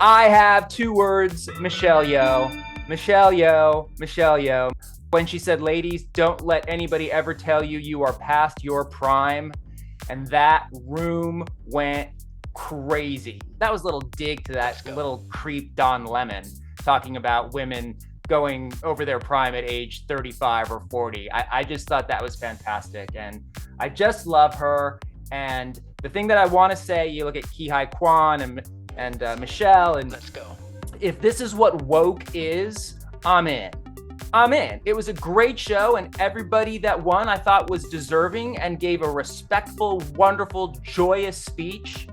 I have two words, Michelle Yeoh. Michelle Yeoh, Michelle Yeoh. When she said, ladies, don't let anybody ever tell you you are past your prime. And that room went crazy. That was a little dig to that little creep Don Lemon talking about women going over their prime at age 35 or 40. I just thought that was fantastic. And I just love her. And the thing that I want to say, you look at Ke Huy Kwan and Michelle, and Let's go. If this is what woke is, I'm in. It was a great show, and everybody that won I thought was deserving and gave a respectful, wonderful, joyous speech.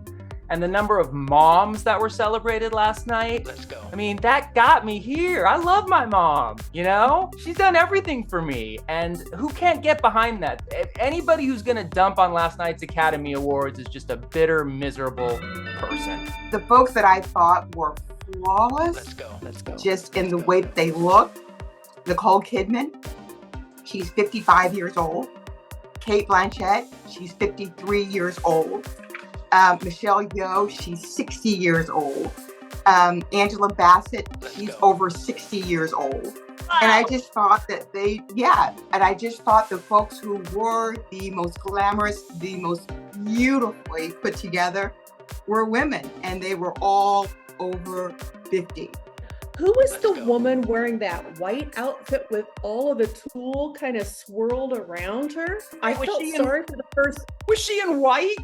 And the number of moms that were celebrated last night. Let's go. I mean, that got me here. I love my mom, you know? She's done everything for me. And who can't get behind that? Anybody who's gonna dump on last night's Academy Awards is just a bitter, miserable person. The folks that I thought were flawless. Let's go. Let's go. Just in the way that they look. Nicole Kidman, she's 55 years old. Cate Blanchett, she's 53 years old. Michelle Yeoh, she's 60 years old. Angela Bassett, she's over 60 years old. Wow. And I just thought that the folks who were the most glamorous, the most beautifully put together were women, and they were all over 50. Who was the woman wearing that white outfit with all of the tulle kind of swirled around her? I felt sorry for the person. Was she in white?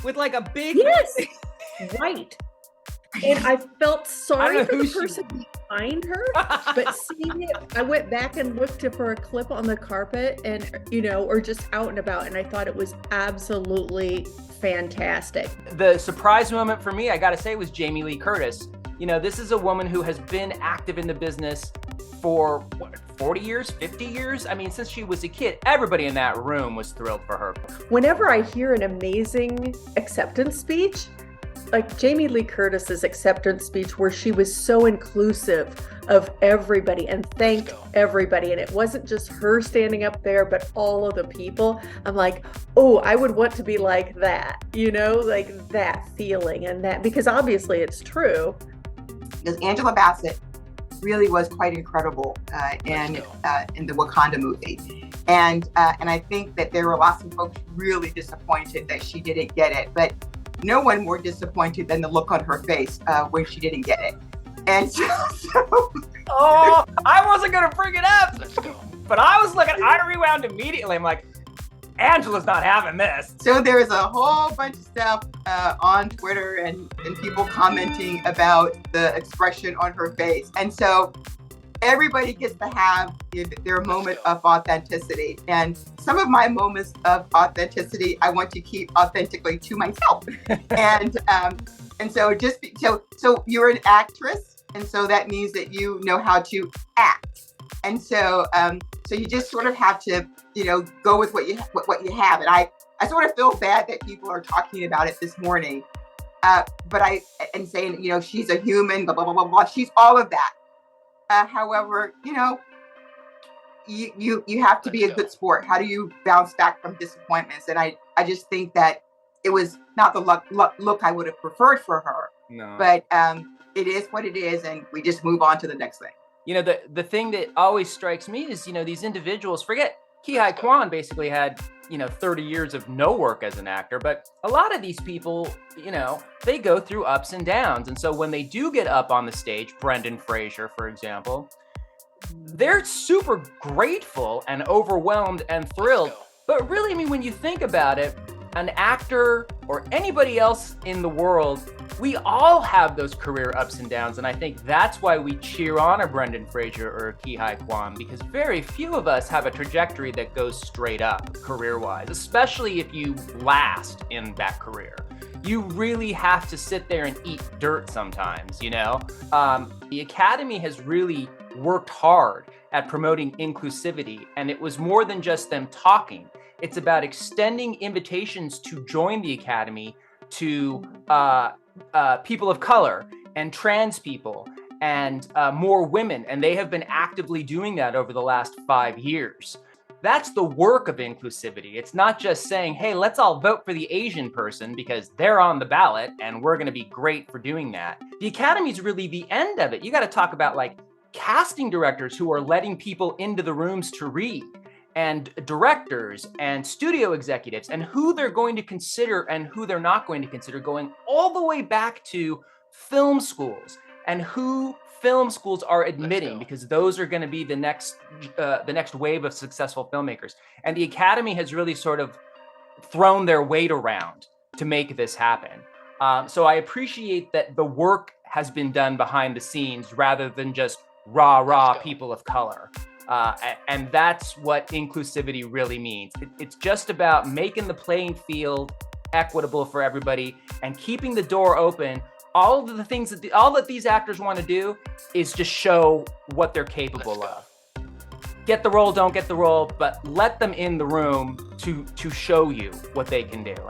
With like a big... Yes, white. And I felt sorry for the person behind her, but seeing it, I went back and looked for a clip on the carpet and, or just out and about, and I thought it was absolutely fantastic. The surprise moment for me, I gotta say, was Jamie Lee Curtis. This is a woman who has been active in the business for 40 years, 50 years? I mean, since she was a kid, everybody in that room was thrilled for her. Whenever I hear an amazing acceptance speech, like Jamie Lee Curtis's acceptance speech where she was so inclusive of everybody and thanked everybody, and it wasn't just her standing up there, but all of the people, I'm like, oh, I would want to be like that, like that feeling, and that, because obviously it's true. Because Angela Bassett really was quite incredible in the Wakanda movie. And I think that there were lots of folks really disappointed that she didn't get it, but no one more disappointed than the look on her face when she didn't get it. And so oh, I wasn't gonna bring it up, but I rewound immediately. I'm like, Angela's not having this. So there's a whole bunch of stuff on Twitter and people commenting about the expression on her face. And so everybody gets to have their moment of authenticity. And some of my moments of authenticity, I want to keep authentically to myself. And so so you're an actress. And so that means that you know how to act. And so you just sort of have to, go with what you have. And I sort of feel bad that people are talking about it this morning, and saying, she's a human, blah, blah, blah, blah, blah. She's all of that. However, you have to be a good sport. How do you bounce back from disappointments? And I just think that it was not the look I would have preferred for her. No. But it is what it is, and we just move on to the next thing. The thing that always strikes me is, these individuals, forget Ke Huy Kwan basically had, 30 years of no work as an actor, but a lot of these people, they go through ups and downs. And so when they do get up on the stage, Brendan Fraser, for example, they're super grateful and overwhelmed and thrilled. But really, when you think about it, an actor or anybody else in the world, we all have those career ups and downs. And I think that's why we cheer on a Brendan Fraser or a Ke Huy Kwan, because very few of us have a trajectory that goes straight up career-wise, especially if you last in that career. You really have to sit there and eat dirt sometimes, The Academy has really worked hard at promoting inclusivity, and it was more than just them talking. It's about extending invitations to join the Academy to people of color and trans people and more women. And they have been actively doing that over the last 5 years. that's the work of inclusivity. It's not just saying, hey, let's all vote for the Asian person because they're on the ballot and we're going to be great for doing that. The Academy is really the end of it. You got to talk about like casting directors who are letting people into the rooms to read, and directors and studio executives, and who they're going to consider and who they're not going to consider, going all the way back to film schools and who film schools are admitting, because those are going to be the next wave of successful filmmakers. And the Academy has really sort of thrown their weight around to make this happen. So I appreciate that the work has been done behind the scenes rather than just rah people of color. And that's what inclusivity really means. It's just about making the playing field equitable for everybody and keeping the door open. All of the things all that these actors want to do is just show what they're capable of. Get the role, don't get the role, but let them in the room to show you what they can do.